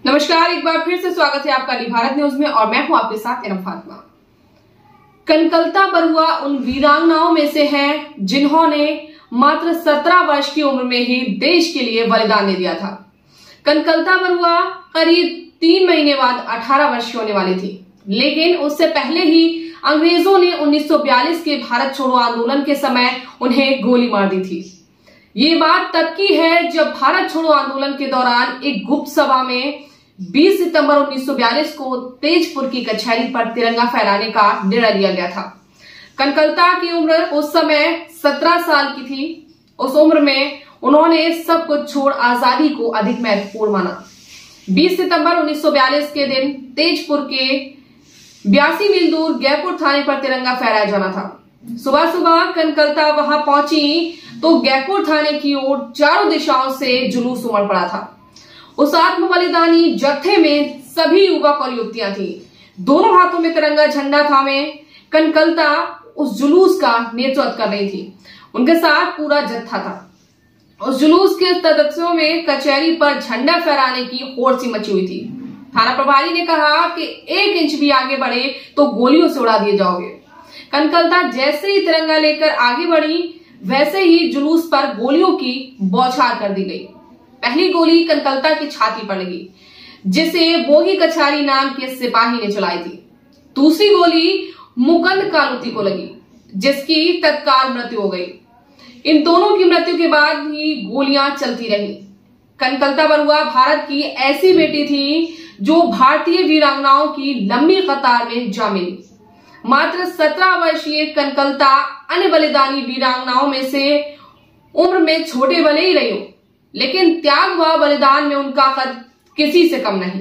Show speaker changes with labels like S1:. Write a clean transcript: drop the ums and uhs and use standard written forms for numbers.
S1: नमस्कार, एक बार फिर से स्वागत है आपका भारत न्यूज में और मैं हूं आपके साथ एनम फातिमा। कनकलता बरुआ उन वीरांगनाओं में से है जिन्होंने मात्र 17 वर्ष की उम्र में ही देश के लिए बलिदान दे दिया था। कनकलता बरुआ करीब 3 महीने बाद 18 वर्ष की होने वाली थी, लेकिन उससे पहले ही अंग्रेजों ने 1942 के भारत छोड़ो आंदोलन के समय उन्हें गोली मार दी थी। ये बात तब की है जब भारत छोड़ो आंदोलन के दौरान एक गुप्त सभा में 20 सितंबर 1942 को तेजपुर की कचहरी पर तिरंगा फहराने का निर्णय लिया गया था। कनकलता की उम्र उस समय 17 साल की थी। उस उम्र में उन्होंने सब कुछ छोड़ आजादी को अधिक महत्वपूर्ण माना। 20 सितंबर 1942 के दिन तेजपुर के 82 मील दूर गैपुर थाने पर तिरंगा फहराया जाना था। सुबह सुबह कनकलता वहां पहुंची तो गैपुर थाने की ओर चारों दिशाओं से जुलूस उमड़ पड़ा था। उस आत्म बलिदानी जत्थे में सभी युवक और युवतियां थी। दोनों हाथों में तिरंगा झंडा थामे कनकलता उस जुलूस का नेतृत्व कर रही थी। उनके साथ पूरा जत्था था। उस जुलूस के सदस्यों में कचहरी पर झंडा फहराने की होड़ सी मची हुई थी। थाना प्रभारी ने कहा कि 1 इंच भी आगे बढ़े तो गोलियों से उड़ा दिए जाओगे। कनकलता जैसे ही तिरंगा लेकर आगे बढ़ी, वैसे ही जुलूस पर गोलियों की बौछार कर दी गई। पहली गोली कनकलता की छाती पर लगी, जिसे बोगी कछारी नाम के सिपाही ने चलाई थी। दूसरी गोली मुकंद कालूती को लगी, जिसकी तत्काल मृत्यु हो गई। इन दोनों की मृत्यु के बाद भी गोलियां चलती रही। कनकलता बरुआ भारत की ऐसी बेटी थी जो भारतीय वीरांगनाओं की लंबी कतार में जा मिली। मात्र 17 वर्षीय कनकलता अन्य बलिदानी वीरांगनाओं में से उम्र में छोटे भले ही रही हो, लेकिन त्याग व बलिदान में उनका कद किसी से कम नहीं।